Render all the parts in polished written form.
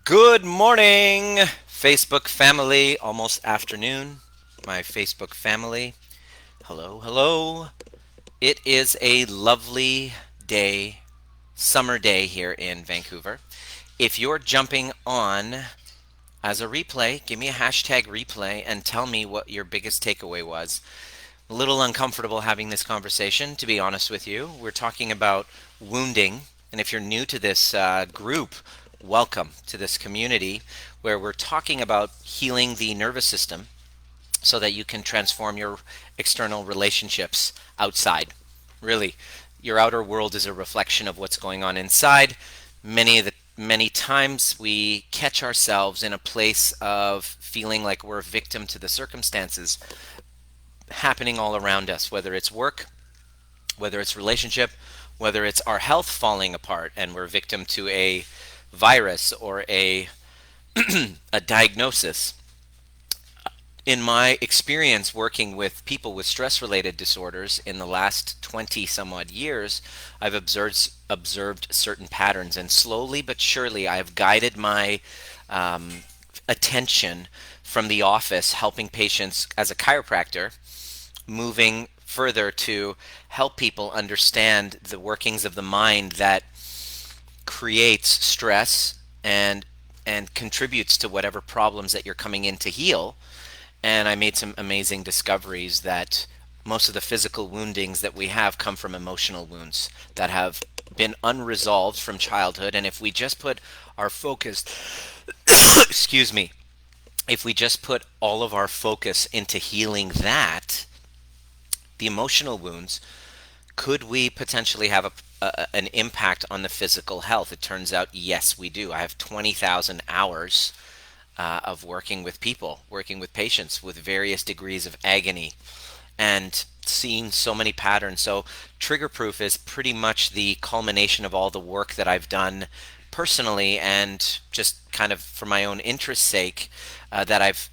Good morning, Facebook family. Almost afternoon. My Facebook family. Hello, hello. It is a lovely day, summer day here in Vancouver. If you're jumping on as a replay, give me a hashtag replay and tell me what your biggest takeaway was. A little uncomfortable having this conversation, to be honest with you. We're talking about wounding. And if you're new to this group, welcome to this community where we're talking about healing the nervous system so that you can transform your external relationships outside. Really, your outer world is a reflection of what's going on inside. Many times we catch ourselves in a place of feeling like we're a victim to the circumstances happening all around us, whether it's work, whether it's relationship, whether it's our health falling apart and we're victim to a virus or a diagnosis. In my experience working with people with stress related disorders in the last 20 some odd years, I've observed certain patterns, and slowly but surely I've guided my attention from the office helping patients as a chiropractor, moving further to help people understand the workings of the mind that creates stress and contributes to whatever problems that you're coming in to heal. And I made some amazing discoveries that most of the physical woundings that we have come from emotional wounds that have been unresolved from childhood. And if we just put our focus, excuse me, if we just put all of our focus into healing that, the emotional wounds, could we potentially have an impact on the physical health? It turns out, yes, we do. I have 20,000 hours of working with people, working with patients with various degrees of agony, and seeing so many patterns. So, Trigger Proof is pretty much the culmination of all the work that I've done personally and just kind of for my own interest's sake, that I've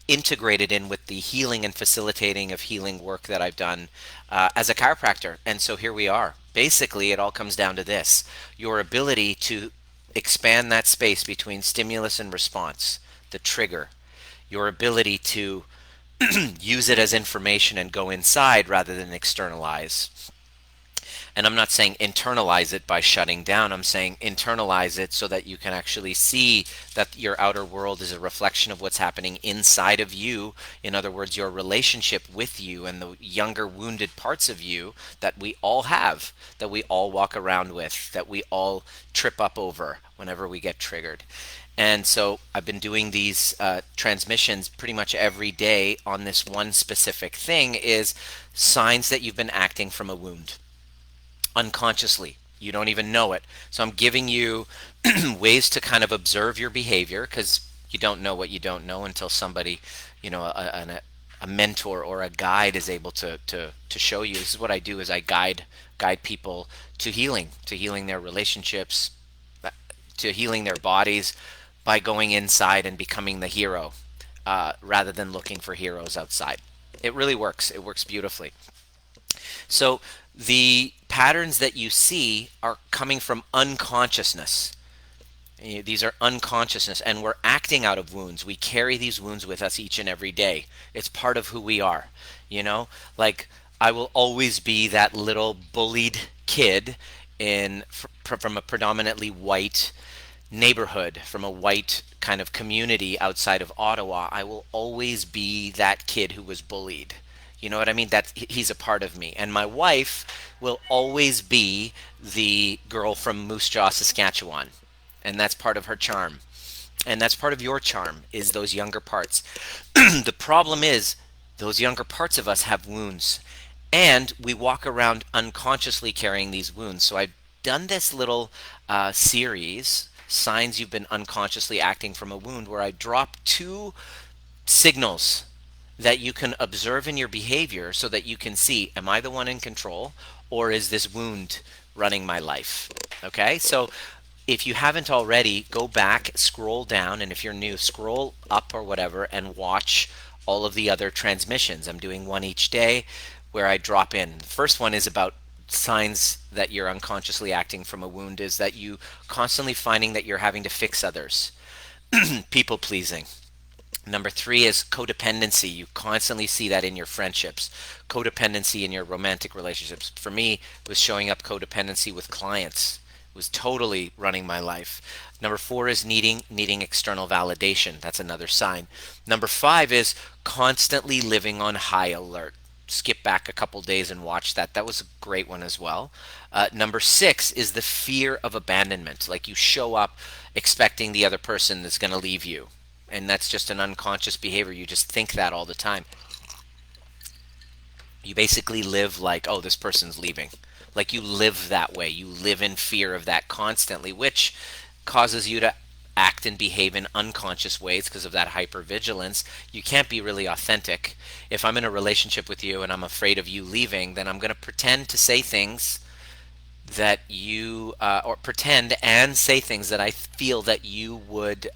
integrated in with the healing and facilitating of healing work that I've done as a chiropractor. And so here we are. Basically, it all comes down to this: your ability to expand that space between stimulus and response, the trigger, your ability to use it as information and go inside rather than externalize. And I'm not saying internalize it by shutting down. I'm saying internalize it so that you can actually see that your outer world is a reflection of what's happening inside of you. In other words, your relationship with you and the younger wounded parts of you that we all have, that we all walk around with, that we all trip up over whenever we get triggered. And so I've been doing these transmissions pretty much every day on this one specific thing: is signs that you've been acting from a wound unconsciously. You don't even know it. So I'm giving you ways to kind of observe your behavior, because you don't know what you don't know until somebody, a mentor or a guide is able to show you. This is what I do: is I guide people to healing their relationships, to healing their bodies by going inside and becoming the hero, rather than looking for heroes outside. It really works. It works beautifully. So the patterns that you see are coming from unconsciousness. These are unconsciousness, and we're acting out of wounds. We carry these wounds with us each and every day. It's part of who we are. You know, like, I will always be that little bullied kid from a predominantly white neighborhood, from a white kind of community outside of Ottawa. I will always be that kid who was bullied. You know what I mean? That he's a part of me. And my wife will always be the girl from Moose Jaw, Saskatchewan. And that's part of her charm. And that's part of your charm, is those younger parts. The problem is those younger parts of us have wounds. And we walk around unconsciously carrying these wounds. So I've done this little series, Signs You've Been Unconsciously Acting from a Wound, where I drop two signals that you can observe in your behavior so that you can see, am I the one in control, or is this wound running my life? Okay, so if you haven't already, go back, scroll down, and if you're new, scroll up or whatever and watch all of the other transmissions. I'm doing one each day where I drop in. The first one is about signs that you're unconsciously acting from a wound, is that you constantly finding that you're having to fix others. People pleasing. Number three is codependency. You constantly see that in your friendships, codependency in your romantic relationships. For me, it was showing up codependency with clients. It was totally running my life. Number four is needing external validation. That's another sign. Number five is constantly living on high alert. Skip back a couple days and watch that. That was a great one as well. Number six is the fear of abandonment. Like you show up expecting the other person is going to leave you, and that's just an unconscious behavior. You just think that all the time. You basically live like, oh, this person's leaving. Like you live that way. You live in fear of that constantly, which causes you to act and behave in unconscious ways because of that hypervigilance. You can't be really authentic. If I'm in a relationship with you and I'm afraid of you leaving, then I'm going to pretend to say things that you, or pretend and say things that I feel that you would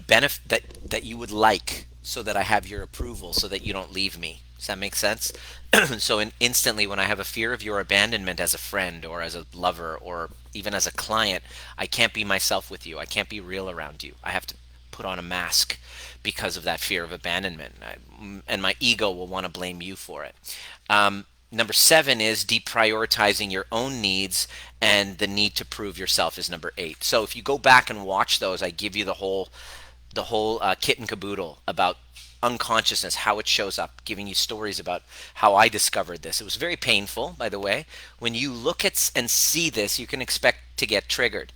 benefit, that you would like, so that I have your approval, so that you don't leave me. Does that make sense? So instantly, when I have a fear of your abandonment as a friend or as a lover or even as a client, I can't be myself with you. I can't be real around you. I have to put on a mask because of that fear of abandonment. And my ego will want to blame you for it. Number seven is deprioritizing your own needs, and the need to prove yourself is number eight. So if you go back and watch those, I give you the whole kit and caboodle about unconsciousness, how it shows up, giving you stories about how I discovered this. It was very painful, by the way. When you look at and see this, you can expect to get triggered.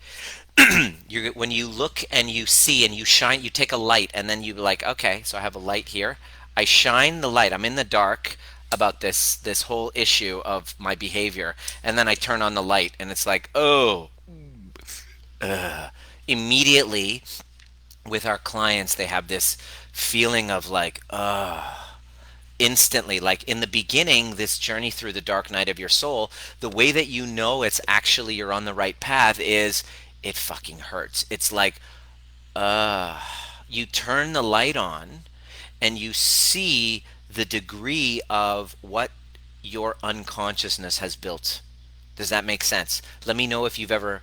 When you look and you see and you shine, you take a light and then you're like, okay, so I have a light here. I shine the light. I'm in the dark about this whole issue of my behavior, and then I turn on the light and it's like, oh, immediately with our clients, they have this feeling of like, instantly, like in the beginning, this journey through the dark night of your soul, the way that you know it's actually you're on the right path is it fucking hurts. It's like, you turn the light on and you see the degree of what your unconsciousness has built. Does that make sense? Let me know if you've ever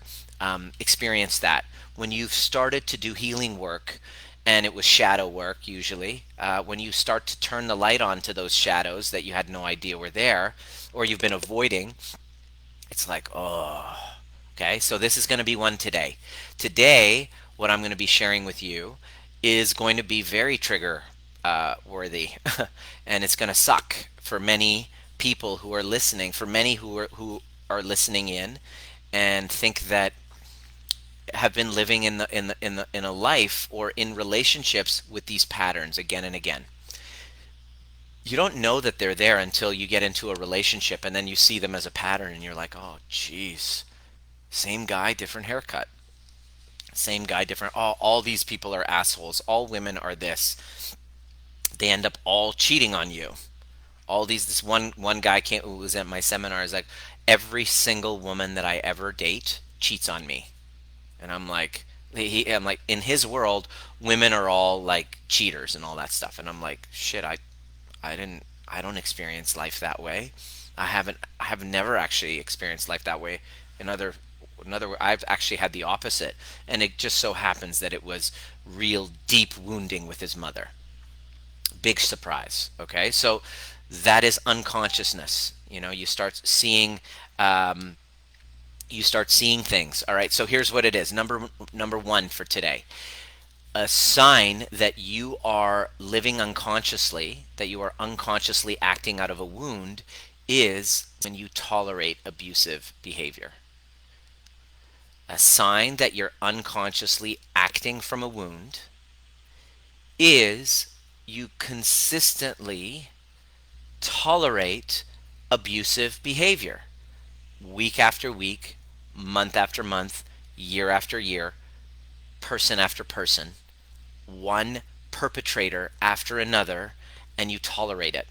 experienced that. When you've started to do healing work, and it was shadow work usually, when you start to turn the light on to those shadows that you had no idea were there, or you've been avoiding, it's like, oh, okay, so this is going to be one today. Today, what I'm going to be sharing with you is going to be very trigger worthy, and it's going to suck for many people who are listening, for many who are listening in and think that have been living in a life or in relationships with these patterns again and again. You don't know that they're there until you get into a relationship and then you see them as a pattern and you're like, oh geez, same guy, different haircut. Same guy, different. All these people are assholes. All women are this. They end up all cheating on you. All these. This one guy came who was at my seminar is like, every single woman that I ever date cheats on me, and I'm like, I'm like, in his world, women are all like cheaters and all that stuff, and I'm like, shit, I don't experience life that way. I have never actually experienced life that way. In other I've actually had the opposite, and it just so happens that it was real deep wounding with his mother. Big surprise. Okay, so that is unconsciousness. You start seeing, things. All right, so here's what it is. Number one for today: a sign that you are living unconsciously, that you are unconsciously acting out of a wound, is when you tolerate abusive behavior. A sign that you're unconsciously acting from a wound is you consistently tolerate abusive behavior week after week, month after month, year after year, person after person, one perpetrator after another, and you tolerate it.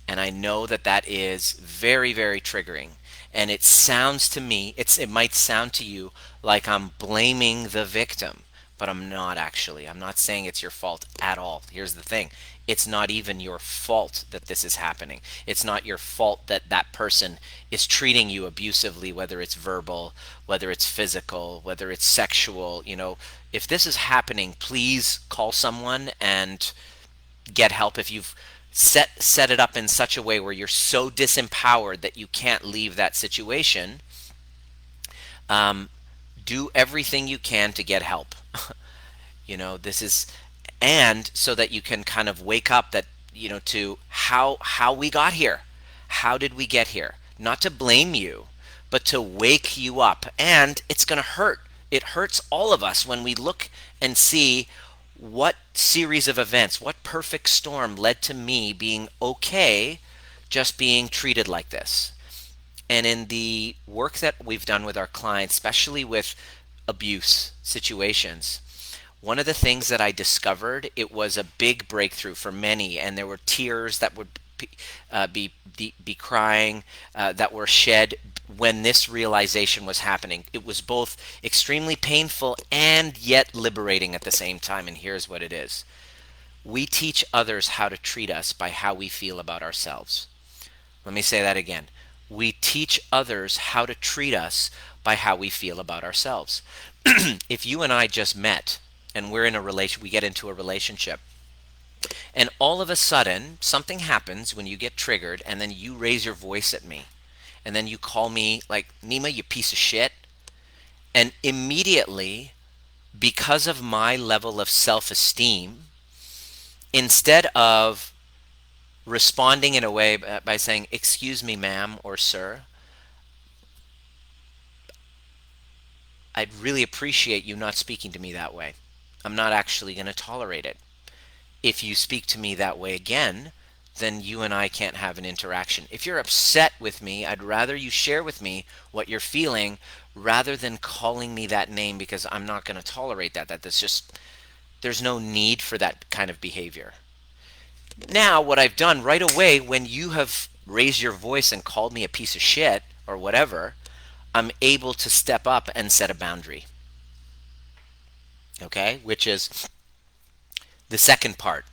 And I know that that is very, very triggering. And it sounds to me, it might sound to you like I'm blaming the victim, but I'm not actually. I'm not saying it's your fault at all. Here's the thing. it's not even your fault that this is happening. It's not your fault that that person is treating you abusively, whether it's verbal, whether it's physical, whether it's sexual. If this is happening, please call someone and get help. If you've set it up in such a way where you're so disempowered that you can't leave that situation, do everything you can to get help. This is, and so that you can kind of wake up that, to how we got here. How did we get here? Not to blame you, but to wake you up. And it's going to hurt. It hurts all of us when we look and see what series of events, what perfect storm led to me being okay just being treated like this. And in the work that we've done with our clients, especially with abuse situations, one of the things that I discovered, it was a big breakthrough for many, and there were tears that would be crying, that were shed when this realization was happening. It was both extremely painful and yet liberating at the same time. And here's what it is: we teach others how to treat us by how we feel about ourselves. Let me say that again. We teach others how to treat us by how we feel about ourselves. If you and I just met and we're in a relation, we get into a relationship, and all of a sudden something happens when you get triggered, and then you raise your voice at me, and then you call me like, Nima, you piece of shit. And immediately, because of my level of self-esteem, instead of responding in a way by saying, excuse me, ma'am or sir, I'd really appreciate you not speaking to me that way. I'm not actually going to tolerate it. If you speak to me that way again, then you and I can't have an interaction. If you're upset with me, I'd rather you share with me what you're feeling rather than calling me that name, because I'm not going to tolerate that. There's no need for that kind of behavior. Now, what I've done right away, when you have raised your voice and called me a piece of shit or whatever, I'm able to step up and set a boundary. Okay? Which is the second part,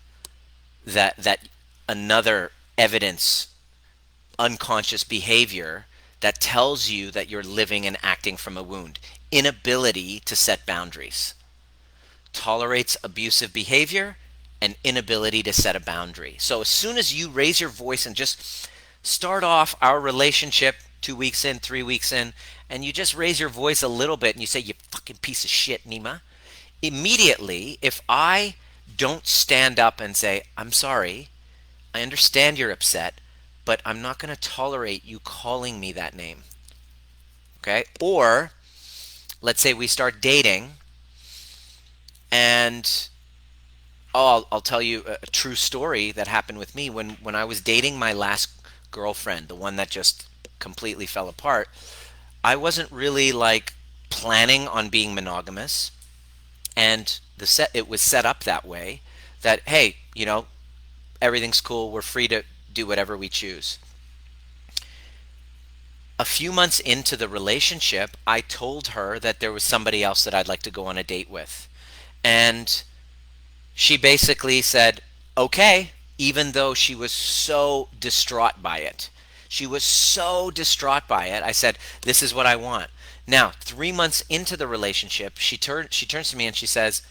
that another evidence, unconscious behavior that tells you that you're living and acting from a wound. Inability to set boundaries. Tolerates abusive behavior and inability to set a boundary. So as soon as you raise your voice and just start off our relationship 2 weeks in, 3 weeks in, and you just raise your voice a little bit and you say, you fucking piece of shit, Nima, immediately, if I don't stand up and say, I'm sorry, I understand you're upset, but I'm not going to tolerate you calling me that name. Okay? Or let's say we start dating, and I'll tell you a true story that happened with me when I was dating my last girlfriend, the one that just completely fell apart. I wasn't really like planning on being monogamous, and it was set up that way that, hey, everything's cool, we're free to do whatever we choose. A few months into the relationship, I told her that there was somebody else that I'd like to go on a date with. And she basically said, okay, even though she was so distraught by it. She was so distraught by it. I said, this is what I want. Now, 3 months into the relationship, she turns to me and she says,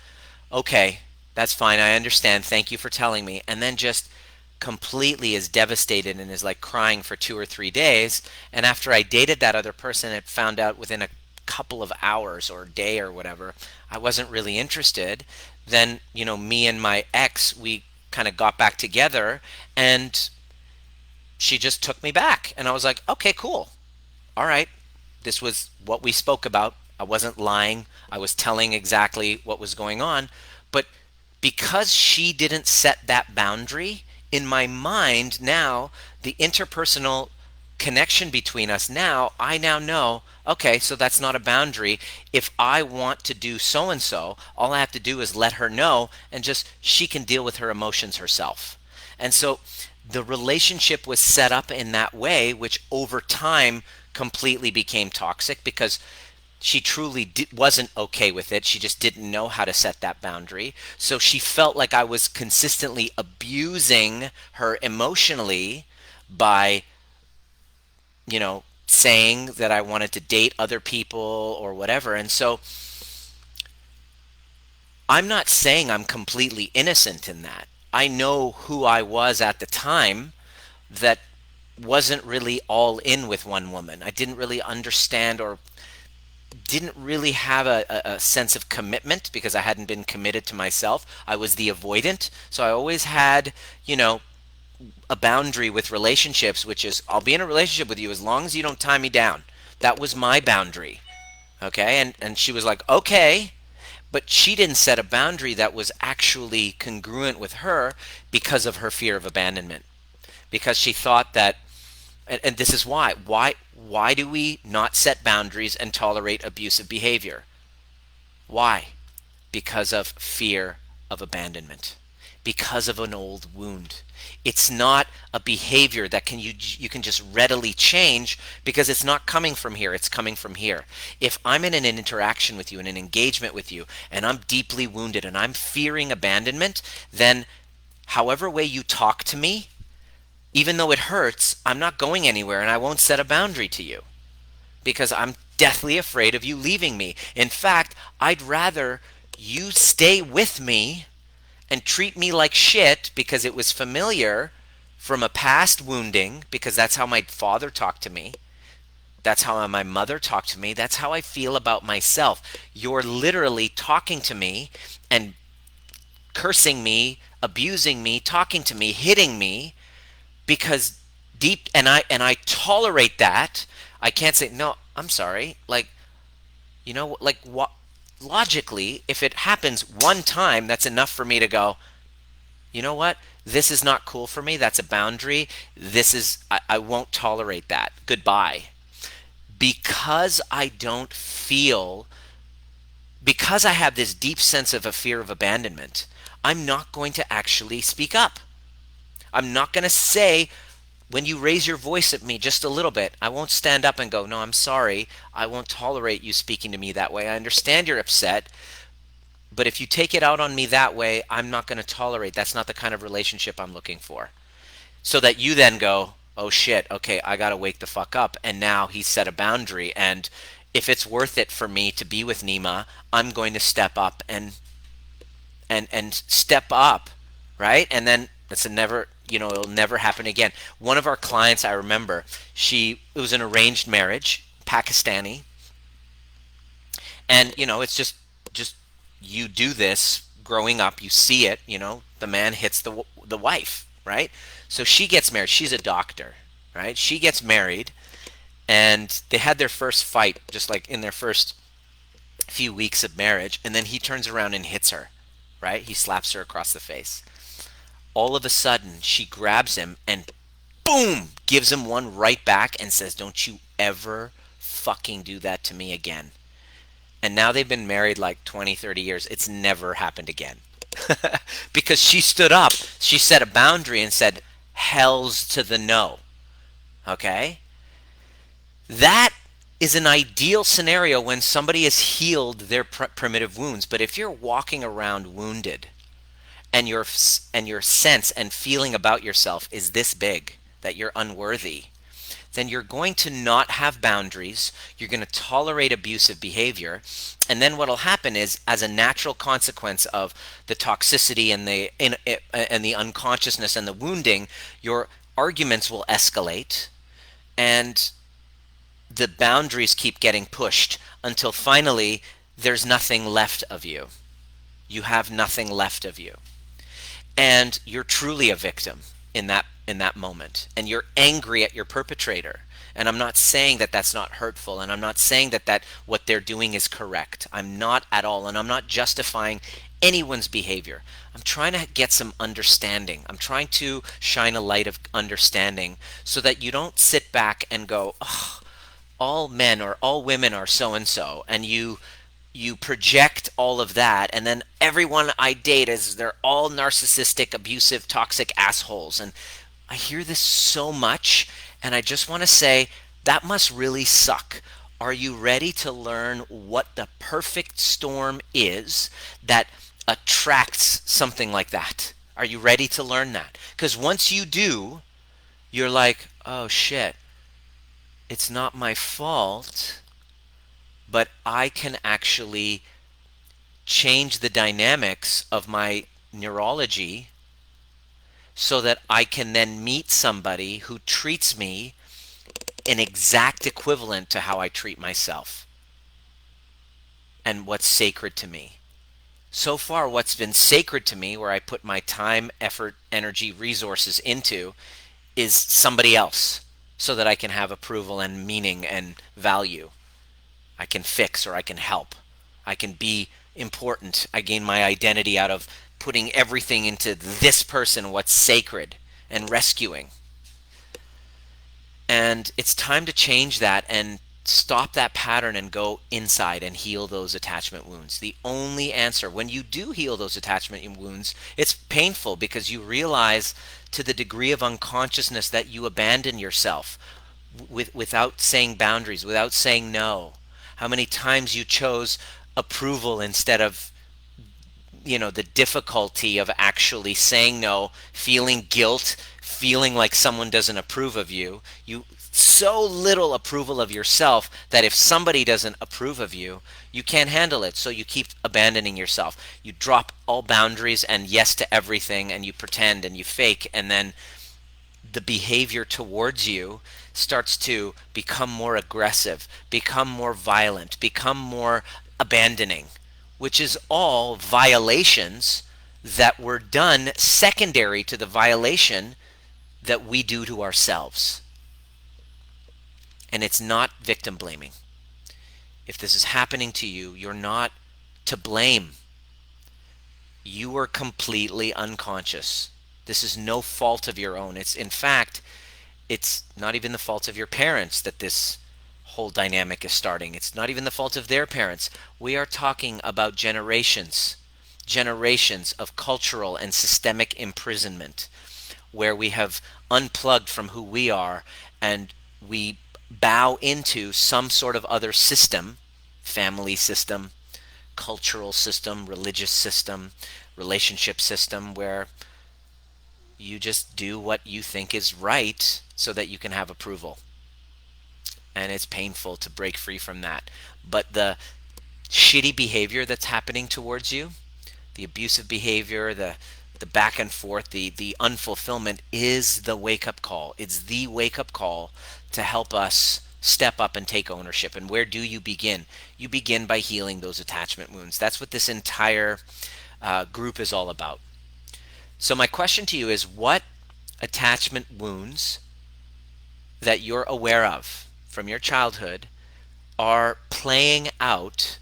okay, that's fine, I understand, thank you for telling me. And then just completely is devastated and is like crying for 2 or 3 days. And after I dated that other person, it found out within a couple of hours or a day or whatever, I wasn't really interested. Then, me and my ex, we kind of got back together, and she just took me back. And I was like, okay, cool. All right. This was what we spoke about. I wasn't lying. I was telling exactly what was going on. But because she didn't set that boundary, in my mind now, the interpersonal connection between us now, I now know, okay, so that's not a boundary. If I want to do so and so, all I have to do is let her know, and just she can deal with her emotions herself. And so the relationship was set up in that way, which over time completely became toxic, because She truly wasn't okay with it. She just didn't know how to set that boundary. So she felt like I was consistently abusing her emotionally by, saying that I wanted to date other people or whatever. And so I'm not saying I'm completely innocent in that. I know who I was at the time that wasn't really all in with one woman. I didn't really understand or didn't really have a sense of commitment because I hadn't been committed to myself. I was the avoidant. So I always had, you know, a boundary with relationships, which is I'll be in a relationship with you as long as you don't tie me down. That was my boundary. Okay. And she was like, okay. But she didn't set a boundary that was actually congruent with her because of her fear of abandonment. Because she thought that, and this is why do we not set boundaries and tolerate abusive behavior? Why? Because of fear of abandonment, because of an old wound. It's not a behavior that you can just readily change because it's not coming from here, it's coming from here. If I'm in an interaction with you, in an engagement with you, and I'm deeply wounded and I'm fearing abandonment, then however way you talk to me, even though it hurts, I'm not going anywhere and I won't set a boundary to you because I'm deathly afraid of you leaving me. In fact, I'd rather you stay with me and treat me like shit because it was familiar from a past wounding, because that's how my father talked to me. That's how my mother talked to me. That's how I feel about myself. You're literally talking to me and cursing me, abusing me, talking to me, hitting me because deep and I tolerate that. I can't say no, I'm sorry. Like, like what, logically, if it happens one time, that's enough for me to go, you know what? This is not cool for me. That's a boundary. I won't tolerate that. Goodbye. Because I don't feel, because I have this deep sense of a fear of abandonment, I'm not going to actually speak up. I'm not going to say, when you raise your voice at me just a little bit, I won't stand up and go, no, I'm sorry. I won't tolerate you speaking to me that way. I understand you're upset, but if you take it out on me that way, I'm not going to tolerate. That's not the kind of relationship I'm looking for. So that you then go, oh shit, okay, I got to wake the fuck up. And now he set a boundary. And if it's worth it for me to be with Nima, I'm going to step up and step up, right? And then it's a never, it'll never happen again. One of our clients, I remember, it was an arranged marriage, Pakistani, and it's just you do this growing up, you see it, the man hits the wife, right? So she gets married. She's a doctor, right? She gets married, and they had their first fight, just like in their first few weeks of marriage, and then he turns around and hits her, right? He slaps her across the face. All of a sudden, she grabs him and boom, gives him one right back and says, don't you ever fucking do that to me again. And now they've been married like 20, 30 years. It's never happened again. Because she stood up, she set a boundary and said, hells to the no. Okay? That is an ideal scenario when somebody has healed their primitive wounds. But if you're walking around wounded, and your sense and feeling about yourself is this big, that you're unworthy, then you're going to not have boundaries. You're going to tolerate abusive behavior. And then what will happen is, as a natural consequence of the toxicity and the unconsciousness and the wounding, your arguments will escalate, and the boundaries keep getting pushed until finally there's nothing left of you. You have nothing left of you. And you're truly a victim in that moment, and you're angry at your perpetrator. And I'm not saying that that's not hurtful, and I'm not saying that what they're doing is correct. I'm not at all, and I'm not justifying anyone's behavior. I'm trying to get some understanding. I'm trying to shine a light of understanding so that you don't sit back and go, oh, all men or all women are so and so, and you project all of that, and then everyone I date is, they're all narcissistic, abusive, toxic assholes. And I hear this so much, and I just want to say that must really suck. Are you ready to learn what the perfect storm is that attracts something like that? Are you ready to learn that? Because once you do, you're like, oh shit, it's not my fault, but I can actually change the dynamics of my neurology so that I can then meet somebody who treats me an exact equivalent to how I treat myself and what's sacred to me. So far, what's been sacred to me, where I put my time, effort, energy, resources into, is somebody else so that I can have approval and meaning and value. I can fix or I can help. I can be important. I gain my identity out of putting everything into this person, what's sacred, and rescuing. And it's time to change that and stop that pattern and go inside and heal those attachment wounds. The only answer, when you do heal those attachment wounds, it's painful because you realize to the degree of unconsciousness that you abandon yourself without saying boundaries, without saying no. How many times you chose approval instead of, the difficulty of actually saying no, feeling guilt, feeling like someone doesn't approve of you. You so little approval of yourself that if somebody doesn't approve of you, you can't handle it. So you keep abandoning yourself. You drop all boundaries and yes to everything, and you pretend and you fake, and then the behavior towards you starts to become more aggressive, become more violent, become more abandoning, which is all violations that were done secondary to the violation that we do to ourselves. And it's not victim blaming. If this is happening to you, you're not to blame. You are completely unconscious. This is no fault of your own. In fact, it's not even the fault of your parents that this whole dynamic is starting. It's not even the fault of their parents. We are talking about generations of cultural and systemic imprisonment, where we have unplugged from who we are and we bow into some sort of other system, family system, cultural system, religious system, relationship system, where you just do what you think is right so that you can have approval. And it's painful to break free from that. But the shitty behavior that's happening towards you, the abusive behavior, the back and forth, the unfulfillment is the wake-up call. It's the wake-up call to help us step up and take ownership. And where do you begin? You begin by healing those attachment wounds. That's what this entire group is all about. So my question to you is, what attachment wounds that you're aware of from your childhood are playing out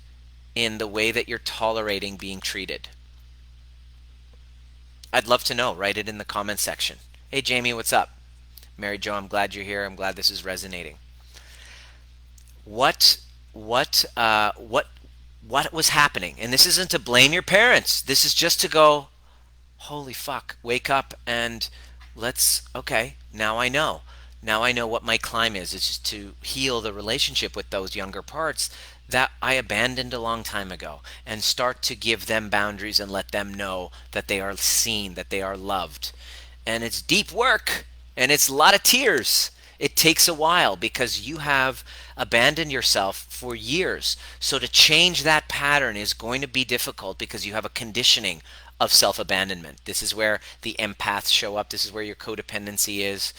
in the way that you're tolerating being treated? I'd love to know. Write it in the comment section. Hey Jamie, what's up? Mary Jo, I'm glad you're here. I'm glad this is resonating. What was happening? And this isn't to blame your parents. This is just to go, holy fuck, wake up and okay, now I know. Now I know what my climb is. It's just to heal the relationship with those younger parts that I abandoned a long time ago, and start to give them boundaries and let them know that they are seen, that they are loved. And it's deep work, and it's a lot of tears. It takes a while because you have abandoned yourself for years. So to change that pattern is going to be difficult because you have a conditioning of self-abandonment. This is where the empaths show up. This is where your codependency is.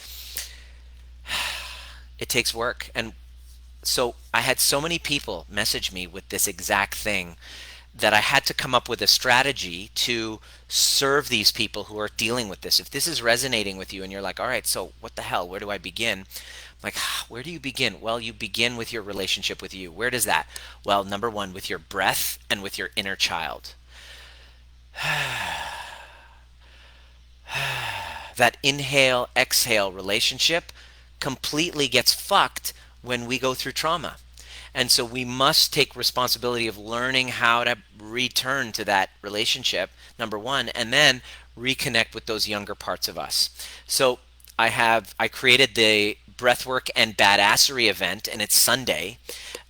It takes work. And so I had so many people message me with this exact thing that I had to come up with a strategy to serve these people who are dealing with this. If this is resonating with you and you're like, all right, so what the hell? Where do I begin? I'm like, where do you begin? Well, you begin with your relationship with you. Where does that? Well, number one, with your breath and with your inner child. That inhale, exhale relationship completely gets fucked when we go through trauma. And so we must take responsibility of learning how to return to that relationship, number one, and then reconnect with those younger parts of us. So I created the Breathwork and Badassery event, and it's Sunday.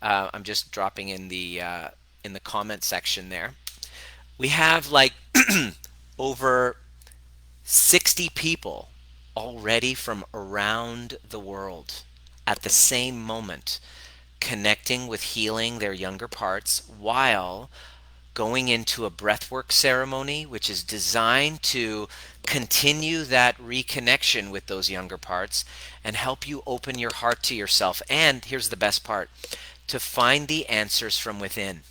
I'm just dropping in the comment section there. We have like over 60 people already from around the world at the same moment connecting with healing their younger parts while going into a breathwork ceremony, which is designed to continue that reconnection with those younger parts and help you open your heart to yourself. And here's the best part, to find the answers from within.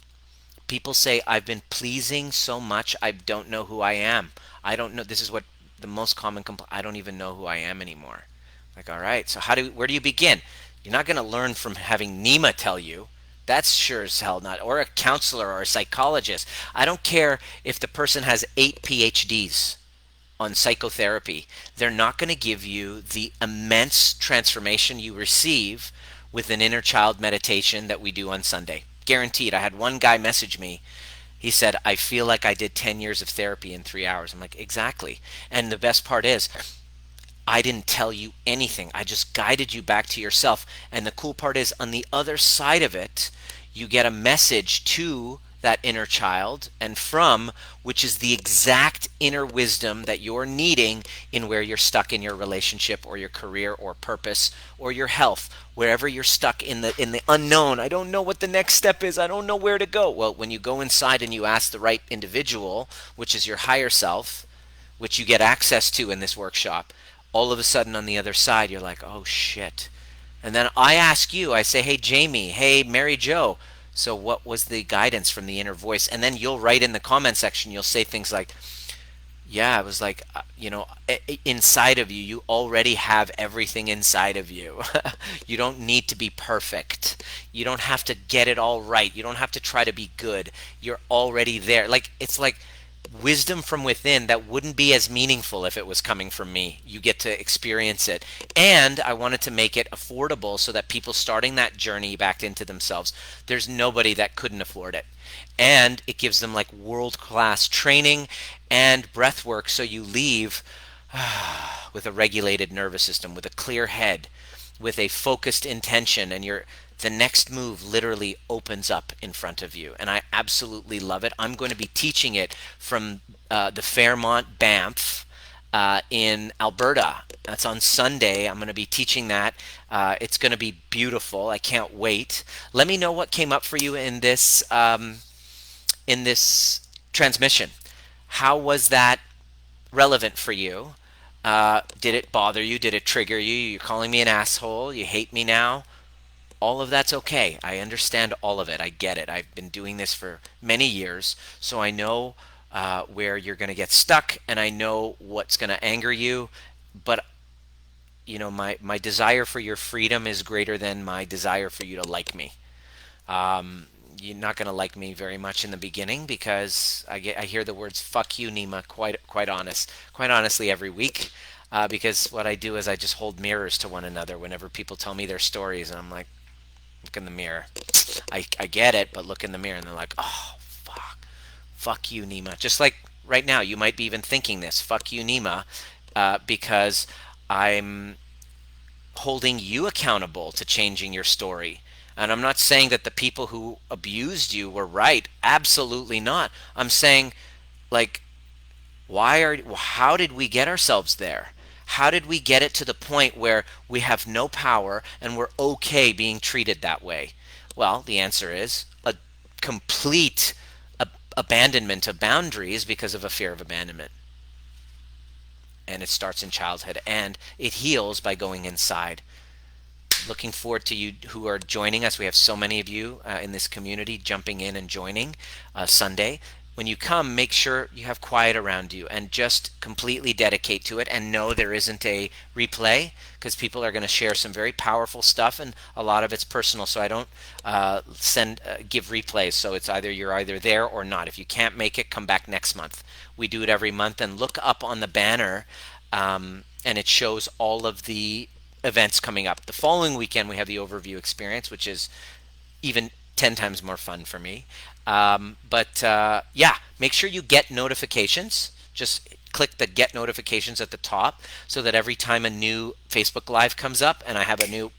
People say, I've been pleasing so much, I don't know who I am. I don't know. This is what the most common complaint. I don't even know who I am anymore. Like, all right, so where do you begin? You're not going to learn from having Nima tell you. That's sure as hell not. Or a counselor or a psychologist. I don't care if the person has 8 PhDs on psychotherapy. They're not going to give you the immense transformation you receive with an inner child meditation that we do on Sunday. Guaranteed. I had one guy message me. He said, I feel like I did 10 years of therapy in 3 hours. I'm like, exactly. And the best part is, I didn't tell you anything. I just guided you back to yourself. And the cool part is, on the other side of it, you get a message to that inner child and from, which is the exact inner wisdom that you're needing in where you're stuck in your relationship or your career or purpose or your health, wherever you're stuck in the unknown. I don't know what the next step is. I don't know where to go. Well, when you go inside and you ask the right individual, which is your higher self, which you get access to in this workshop, all of a sudden on the other side, you're like, oh shit. And then I ask you, I say, hey, Jamie, hey, Mary Jo, so what was the guidance from the inner voice? And then you'll write in the comment section, you'll say things like, yeah, it was like, inside of you, you already have everything inside of you. You don't need to be perfect. You don't have to get it all right. You don't have to try to be good. You're already there. Like, it's like wisdom from within that wouldn't be as meaningful if it was coming from me. You get to experience it. And I wanted to make it affordable so that people starting that journey back into themselves, there's nobody that couldn't afford it. And it gives them like world class training and breath work, so you leave with a regulated nervous system, with a clear head, with a focused intention, and the next move literally opens up in front of you. And I absolutely love it. I'm going to be teaching it from the Fairmont Banff in Alberta. That's on Sunday. I'm going to be teaching that. It's going to be beautiful. I can't wait. Let me know what came up for you in this transmission. How was that relevant for you? Did it bother you? Did it trigger you? You're calling me an asshole? You hate me now? All of that's okay. I understand all of it. I get it. I've been doing this for many years, so I know where you're going to get stuck, and I know what's going to anger you. But my desire for your freedom is greater than my desire for you to like me. You're not going to like me very much in the beginning because I hear the words "fuck you, Nima" quite honestly every week. Because what I do is I just hold mirrors to one another whenever people tell me their stories, and I'm like, look in the mirror. I get it, but look in the mirror, and they're like, oh fuck you, Nima. Just like right now, you might be even thinking this, fuck you, Nima, because I'm holding you accountable to changing your story. And I'm not saying that the people who abused you were right. Absolutely not. I'm saying, like, how did we get ourselves there? How did we get it to the point where we have no power and we're okay being treated that way? Well, the answer is a complete abandonment of boundaries because of a fear of abandonment. And it starts in childhood, and it heals by going inside. Looking forward to you who are joining us. We have so many of you in this community jumping in and joining Sunday. When you come, make sure you have quiet around you and just completely dedicate to it, and know there isn't a replay, because people are going to share some very powerful stuff, and a lot of it's personal, so I don't give replays. So it's you're either there or not. If you can't make it, come back next month. We do it every month, and look up on the banner, and it shows all of the events coming up. The following weekend we have the overview experience, which is even 10 times more fun for me. Yeah, make sure you get notifications. Just click the get notifications at the top so that every time a new Facebook Live comes up and I have a new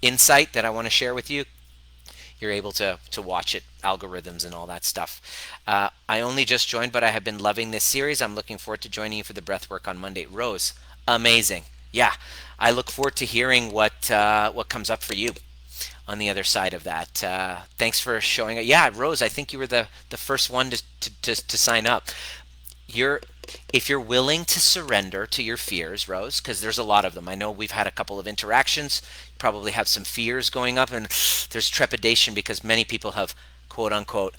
insight that I want to share with you, you're able to watch it, algorithms and all that stuff. I only just joined, but I have been loving this series. I'm looking forward to joining you for the breath work on Monday. Rose, amazing. Yeah, I look forward to hearing what comes up for you on the other side of that. Thanks for showing up. Yeah, Rose, I think you were the first one to sign up. You're if you're willing to surrender to your fears, Rose, because there's a lot of them. I know we've had a couple of interactions. You probably have some fears going up, and there's trepidation because many people have quote unquote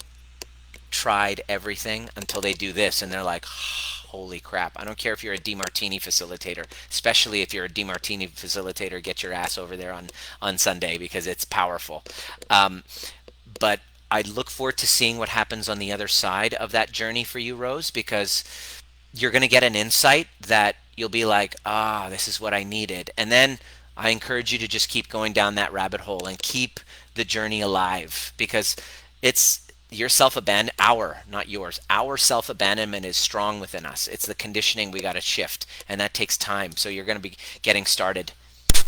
tried everything until they do this, and they're like, holy crap. I don't care if you're a DeMartini facilitator, especially if you're a DeMartini facilitator, get your ass over there on Sunday because it's powerful. But I look forward to seeing what happens on the other side of that journey for you, Rose, because you're going to get an insight that you'll be like, this is what I needed. And then I encourage you to just keep going down that rabbit hole and keep the journey alive because it's your self-abandon, not yours, our self-abandonment is strong within us. It's the conditioning we got to shift, and that takes time. So you're going to be getting started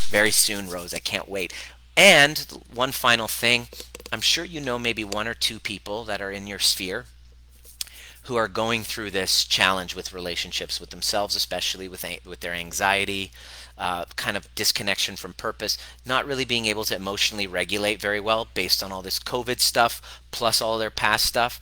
very soon, Rose. I can't wait. And one final thing, I'm sure you know maybe one or two people that are in your sphere who are going through this challenge with relationships with themselves, especially with their anxiety, kind of disconnection from purpose, not really being able to emotionally regulate very well based on all this COVID stuff, plus all their past stuff.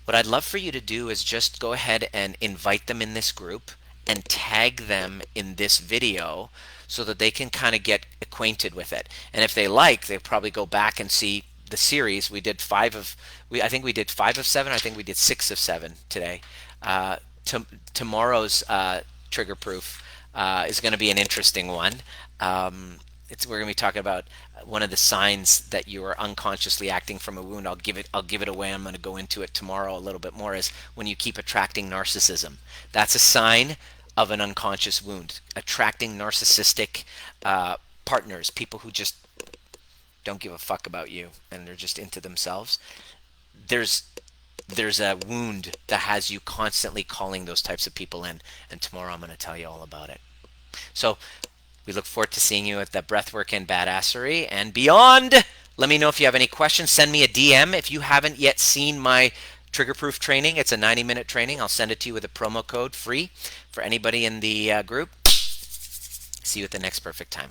What I'd love for you to do is just go ahead and invite them in this group and tag them in this video so that they can kind of get acquainted with it. And if they like, they'll probably go back and see the series. We did I think we did 5 of 7. I think we did 6 of 7 today. Tomorrow's trigger proof is going to be an interesting one. We're going to be talking about one of the signs that you are unconsciously acting from a wound. I'll give it away. I'm going to go into it tomorrow a little bit more. Is when you keep attracting narcissism. That's a sign of an unconscious wound. Attracting narcissistic partners, people who just don't give a fuck about you and they're just into themselves. There's a wound that has you constantly calling those types of people in, and tomorrow I'm going to tell you all about it. So we look forward to seeing you at the Breathwork and Badassery and beyond. Let me know if you have any questions. Send me a DM. If you haven't yet seen my trigger-proof training, it's a 90-minute training. I'll send it to you with a promo code free for anybody in the group. See you at the next perfect time.